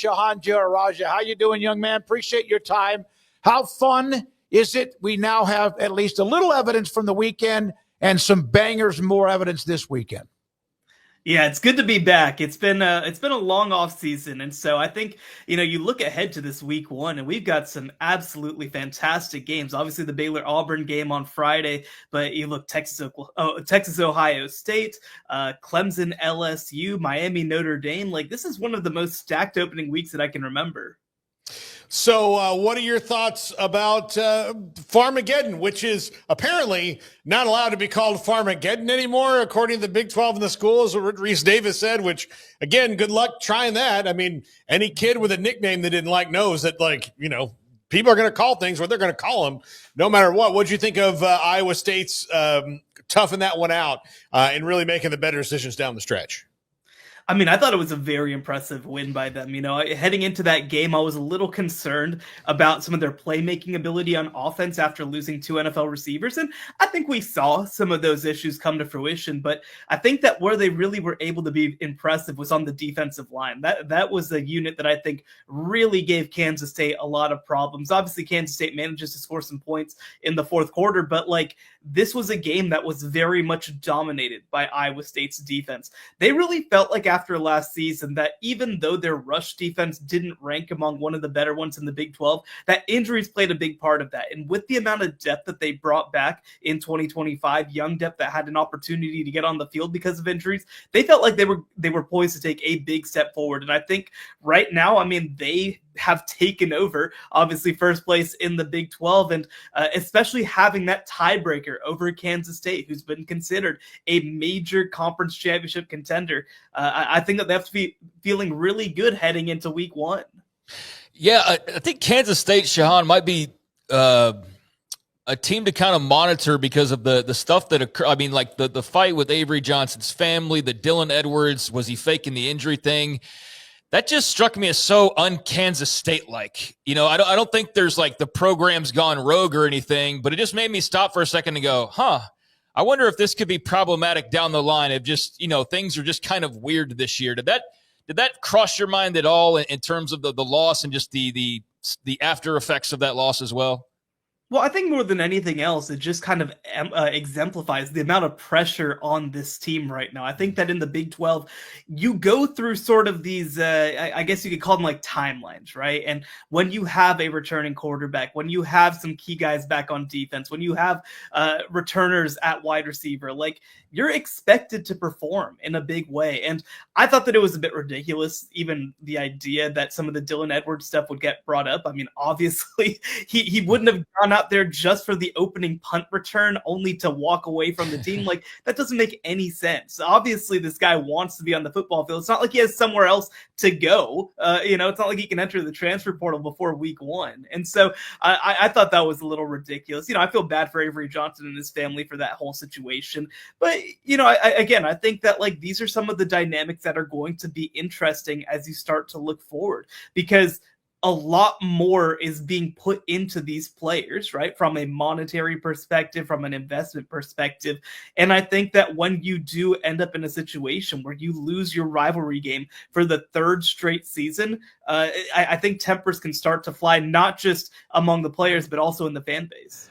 Shehan Jeyarajah. How you doing, young man? Appreciate your time. How fun is it? We now have at least a little evidence from the weekend and some bangers, more evidence this weekend. Yeah, it's good to be back. It's been a long off season, and so I think you look ahead to this week one, and we've got some absolutely fantastic games. Obviously, the Baylor Auburn game on Friday, but you look Texas Ohio State, Clemson LSU, Miami Notre Dame. Like, this is one of the most stacked opening weeks that I can remember. So what are your thoughts about Farmageddon, which is apparently not allowed to be called Farmageddon anymore, according to the Big 12 and the schools, what Reese Davis said, which, again, good luck trying that. I mean, any kid with a nickname they didn't like knows that, people are going to call things what they're going to call them no matter what. What'd you think of Iowa State's toughing that one out and really making the better decisions down the stretch? I mean, I thought it was a very impressive win by them. Heading into that game, I was a little concerned about some of their playmaking ability on offense after losing two NFL receivers. And I think we saw some of those issues come to fruition. But I think that where they really were able to be impressive was on the defensive line. That was a unit that I think really gave Kansas State a lot of problems. Obviously, Kansas State manages to score some points in the fourth quarter, but this was a game that was very much dominated by Iowa State's defense. They really felt like after last season that even though their rush defense didn't rank among one of the better ones in the Big 12, that injuries played a big part of that. And with the amount of depth that they brought back in 2025, young depth that had an opportunity to get on the field because of injuries, they felt like they were poised to take a big step forward. And I think right now, they have taken over, obviously, first place in the Big 12, and especially having that tiebreaker over Kansas State, who's been considered a major conference championship contender. I think that they have to be feeling really good heading into week one. Yeah, I think Kansas State, Shehan, might be a team to kind of monitor because of the stuff that occurred. I mean, like the fight with Avery Johnson's family, the Dylan Edwards, was he faking the injury thing? That just struck me as so un-Kansas State-like. I don't think there's the program's gone rogue or anything, but it just made me stop for a second and go, I wonder if this could be problematic down the line of just, things are just kind of weird this year. Did that cross your mind at all in terms of the loss and just the after effects of that loss as well? Well, I think more than anything else, it just kind of exemplifies the amount of pressure on this team right now. I think that in the Big 12, you go through sort of these, I guess you could call them timelines, right? And when you have a returning quarterback, when you have some key guys back on defense, when you have returners at wide receiver, you're expected to perform in a big way. And I thought that it was a bit ridiculous, even the idea that some of the Dylan Edwards stuff would get brought up. I mean, obviously, he wouldn't have gone out there just for the opening punt return only to walk away from the team. That doesn't make any sense. Obviously, this guy wants to be on the football field. It's not like he has somewhere else to go. It's not like he can enter the transfer portal before week one. And so I thought that was a little ridiculous. I feel bad for Avery Johnson and his family for that whole situation. But, I think that these are some of the dynamics that are going to be interesting as you start to look forward, because a lot more is being put into these players, right? From a monetary perspective, from an investment perspective. And I think that when you do end up in a situation where you lose your rivalry game for the third straight season, I think tempers can start to fly, not just among the players, but also in the fan base.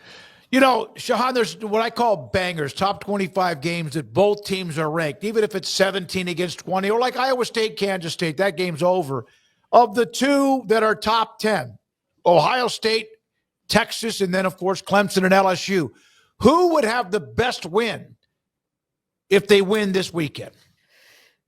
Shehan, there's what I call bangers, top 25 games that both teams are ranked, even if it's 17 against 20, or like Iowa State, Kansas State, that game's over. Of the two that are top 10, Ohio State, Texas, and then, of course, Clemson and LSU, who would have the best win if they win this weekend?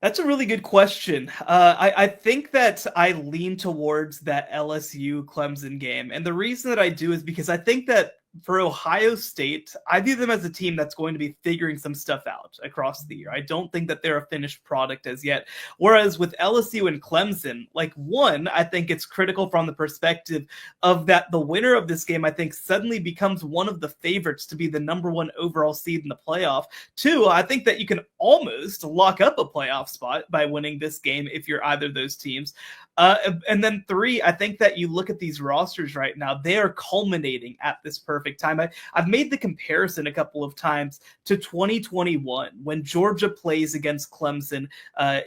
That's a really good question. I think that I lean towards that LSU Clemson game. And the reason that I do is because I think that for Ohio State, I view them as a team that's going to be figuring some stuff out across the year. I don't think that they're a finished product as yet. Whereas with LSU and Clemson, one, I think it's critical from the perspective of that the winner of this game, I think, suddenly becomes one of the favorites to be the number one overall seed in the playoff. Two, I think that you can almost lock up a playoff spot by winning this game if you're either of those teams. And then three, I think that you look at these rosters right now, they are culminating at this perfect time. I've made the comparison a couple of times to 2021 when Georgia plays against Clemson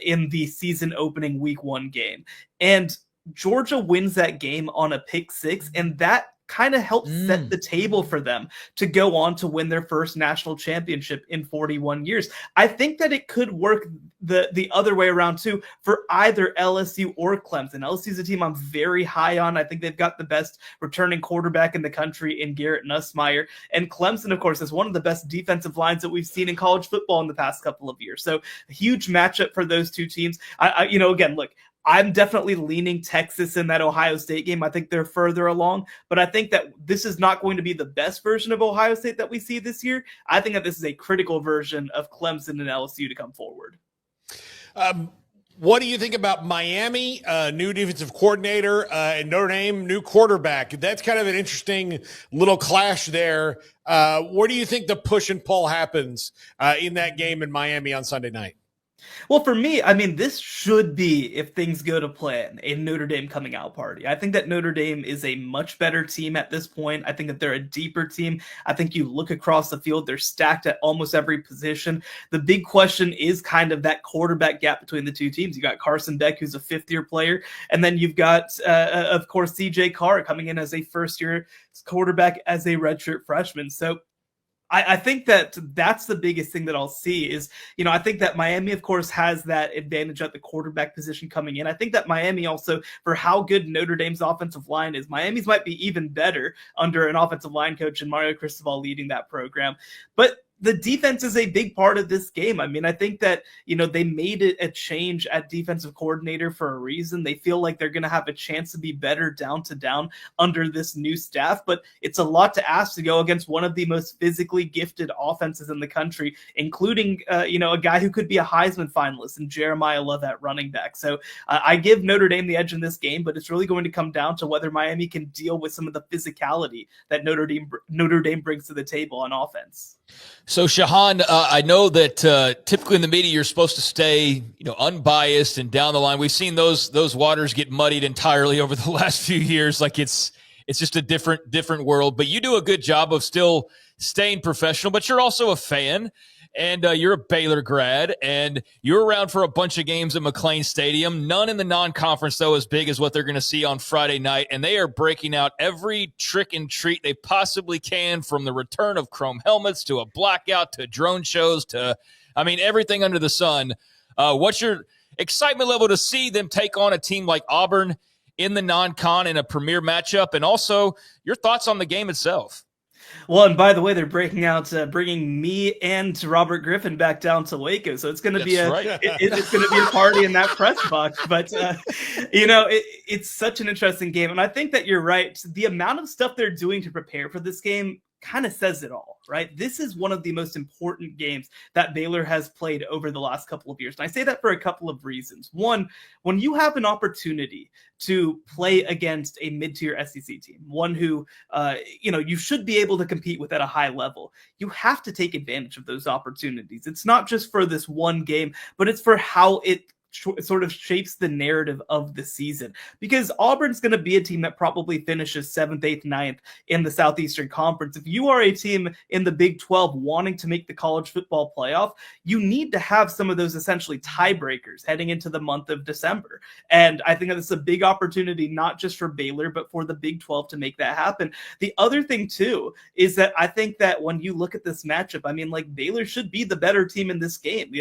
in the season opening week one game. And Georgia wins that game on a pick six, and that kind of helped set the table for them to go on to win their first national championship in 41 years. I think that it could work the other way around too for either LSU or Clemson. LSU is a team I'm very high on. I think they've got the best returning quarterback in the country in Garrett Nussmeier. And Clemson, of course, is one of the best defensive lines that we've seen in college football in the past couple of years. So a huge matchup for those two teams. Again, look, I'm definitely leaning Texas in that Ohio State game. I think they're further along, but I think that this is not going to be the best version of Ohio State that we see this year. I think that this is a critical version of Clemson and LSU to come forward. What do you think about Miami, new defensive coordinator, and Notre Dame, new quarterback? That's kind of an interesting little clash there. Where do you think the push and pull happens in that game in Miami on Sunday night? Well, for me, I mean, this should be, if things go to plan, a Notre Dame coming out party. I think that Notre Dame is a much better team at this point. I think that they're a deeper team. I think you look across the field, they're stacked at almost every position. The big question is kind of that quarterback gap between the two teams. You got Carson Beck, who's a fifth-year player, and then you've got, of course, CJ Carr coming in as a first-year quarterback as a redshirt freshman. So I think that that's the biggest thing that I'll see is, I think that Miami, of course, has that advantage at the quarterback position coming in. I think that Miami also, for how good Notre Dame's offensive line is, Miami's might be even better under an offensive line coach and Mario Cristobal leading that program. But the defense is a big part of this game. I mean, I think that, they made it a change at defensive coordinator for a reason. They feel like they're going to have a chance to be better down to down under this new staff, but it's a lot to ask to go against one of the most physically gifted offenses in the country, including, a guy who could be a Heisman finalist and Jeremiah Love at running back. So I give Notre Dame the edge in this game, but it's really going to come down to whether Miami can deal with some of the physicality that Notre Dame brings to the table on offense. So, Shehan, I know that typically in the media you're supposed to stay, unbiased and down the line. We've seen those waters get muddied entirely over the last few years. Like it's just a different world. But you do a good job of still staying professional. But you're also a fan, and you're a Baylor grad, and you're around for a bunch of games at McLean Stadium. None in the non-conference, though, as big as what they're going to see on Friday night. And they are breaking out every trick and treat they possibly can, from the return of chrome helmets to a blackout to drone shows to, everything under the sun. What's your excitement level to see them take on a team like Auburn in the non-con in a premier matchup? And also your thoughts on the game itself. Well, and by the way, they're bringing me and Robert Griffin back down to Waco, so it's going to be it's going to be a party in that press box. But it's such an interesting game, and I think that you're right. The amount of stuff they're doing to prepare for this game kind of says it all, right? This is one of the most important games that Baylor has played over the last couple of years. And I say that for a couple of reasons. One, when you have an opportunity to play against a mid-tier SEC team, one who, you should be able to compete with at a high level, you have to take advantage of those opportunities. It's not just for this one game, but it's for how it sort of shapes the narrative of the season, because Auburn's going to be a team that probably finishes 7th, 8th, 9th in the Southeastern Conference. If you are a team in the Big 12 wanting to make the college football playoff, you need to have some of those essentially tiebreakers heading into the month of December. And I think that it's a big opportunity, not just for Baylor, but for the Big 12 to make that happen. The other thing too, is that I think that when you look at this matchup, Baylor should be the better team in this game.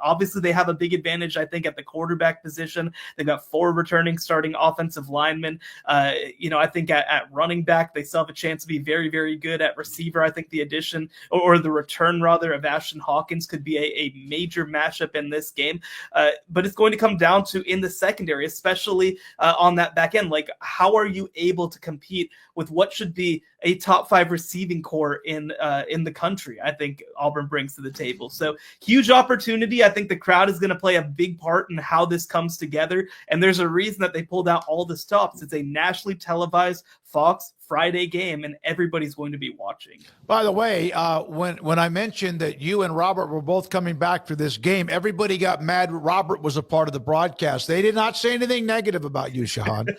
Obviously they have a big advantage, I think, at the quarterback position. They've got 4 returning starting offensive linemen. I think at running back, they still have a chance to be very, very good. At receiver, I think the addition or the return rather of Ashton Hawkins could be a major matchup in this game. But it's going to come down to in the secondary, especially on that back end. Like, how are you able to compete with what should be a top 5 receiving core in the country? I think Auburn brings to the table. So huge opportunity. I think the crowd is going to play a big part in how this comes together. And there's a reason that they pulled out all the stops. It's a nationally televised Fox Friday game, and everybody's going to be watching. By the way, when I mentioned that you and Robert were both coming back for this game, everybody got mad. Robert was a part of the broadcast. They did not say anything negative about you, Shehan.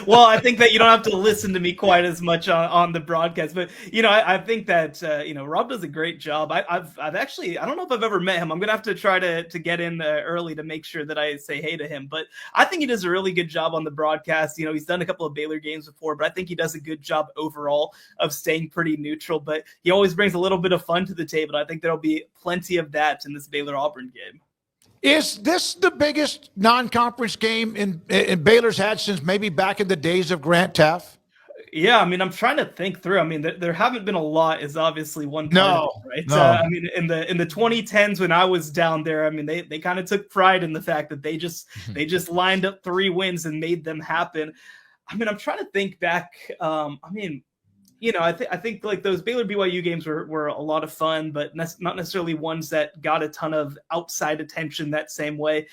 Well, I think that you don't have to listen to me quite as much on the broadcast, but I think that Rob does a great job. I've actually, I don't know if I've ever met him. I'm gonna have to try to get in early to make sure that I say hey to him. But I think he does a really good job on the broadcast. He's done a couple of Baylor games before, but I think he does a good job overall of staying pretty neutral. But he always brings a little bit of fun to the table. I think there'll be plenty of that in this Baylor Auburn game. Is this the biggest non-conference game in Baylor's had since maybe back in the days of Grant Teff? Yeah, I mean, I'm trying to think through. I mean, there haven't been a lot is obviously one part of it, right? No. I mean, in the 2010s when I was down there, I mean, they kind of took pride in the fact that they just lined up 3 wins and made them happen. I mean, I'm trying to think back. I mean, I think like those Baylor BYU games were a lot of fun, but not necessarily ones that got a ton of outside attention that same way.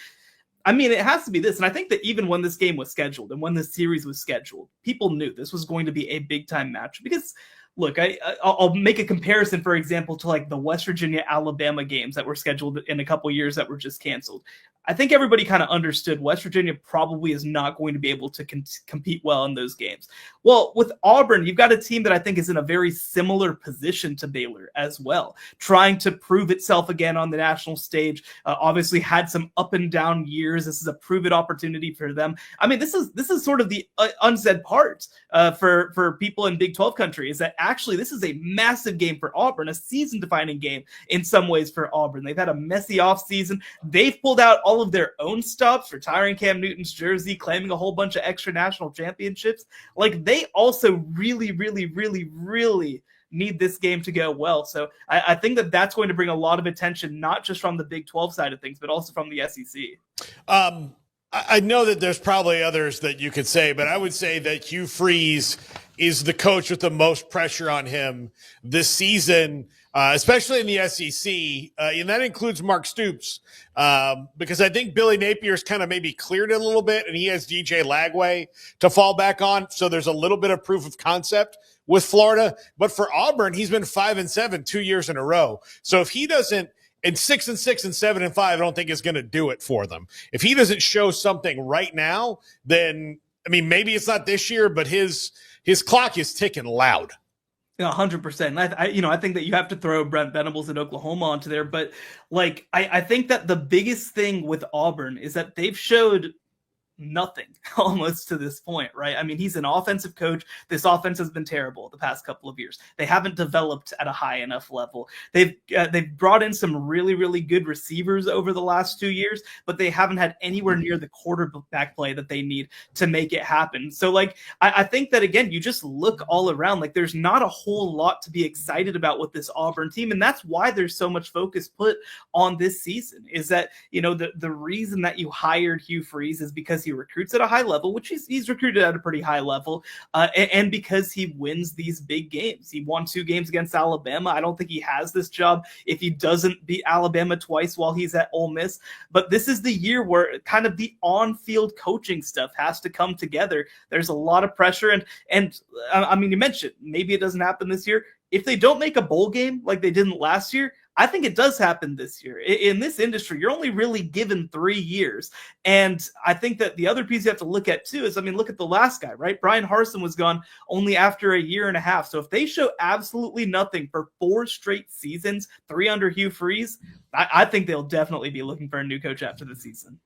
I mean, it has to be this. And I think that even when this game was scheduled and when this series was scheduled, people knew this was going to be a big time match because look, I'll make a comparison, for example, to like the West Virginia, Alabama games that were scheduled in a couple years that were just canceled. I think everybody kind of understood West Virginia probably is not going to be able to compete well in those games. Well, with Auburn, you've got a team that I think is in a very similar position to Baylor as well, trying to prove itself again on the national stage. Obviously had some up and down years. This is a prove-it opportunity for them. I mean, this is sort of the unsaid part for people in Big 12 country is that actually this is a massive game for Auburn, a season-defining game in some ways for Auburn. They've had a messy offseason. They've pulled out all of their own stops, retiring Cam Newton's jersey, claiming a whole bunch of extra national championships. Like, they also really, really, really, really need this game to go well. So I think that that's going to bring a lot of attention, not just from the Big 12 side of things, but also from the SEC. I know that there's probably others that you could say, but I would say that Hugh Freeze is the coach with the most pressure on him this season, especially in the SEC, and that includes Mark Stoops, because I think Billy Napier's kind of maybe cleared it a little bit, and he has DJ Lagway to fall back on, so there's a little bit of proof of concept with Florida. But for Auburn, he's been 5-7 2 years in a row. So if he doesn't, and 6-6 and 7-5, I don't think is going to do it for them. If he doesn't show something right now, then I mean, maybe it's not this year, but his clock is ticking loud. 100%. I think that you have to throw Brent Venables at Oklahoma onto there, but like I think that the biggest thing with Auburn is that they've showed nothing almost to this point, right? I mean, he's an offensive coach. This offense has been terrible the past couple of years. They haven't developed at a high enough level. They've brought in some really, really good receivers over the last 2 years, but they haven't had anywhere near the quarterback play that they need to make it happen. So like, I think that again, you just look all around, like there's not a whole lot to be excited about with this Auburn team. And that's why there's so much focus put on this season is that, the reason that you hired Hugh Freeze is because he recruits at a high level, which he's recruited at a pretty high level, and because he wins these big games. He won 2 games against Alabama. I don't think he has this job if he doesn't beat Alabama twice while he's at Ole Miss. But this is the year where kind of the on-field coaching stuff has to come together. There's a lot of pressure, and I mean, you mentioned maybe it doesn't happen this year. If they don't make a bowl game like they didn't last year, I think it does happen this year. In this industry, you're only really given 3 years. And I think that the other piece you have to look at too is, I mean, look at the last guy, right? Brian Harsin was gone only after a year and a half. So if they show absolutely nothing for 4 straight seasons, 3 under Hugh Freeze, I think they'll definitely be looking for a new coach after the season.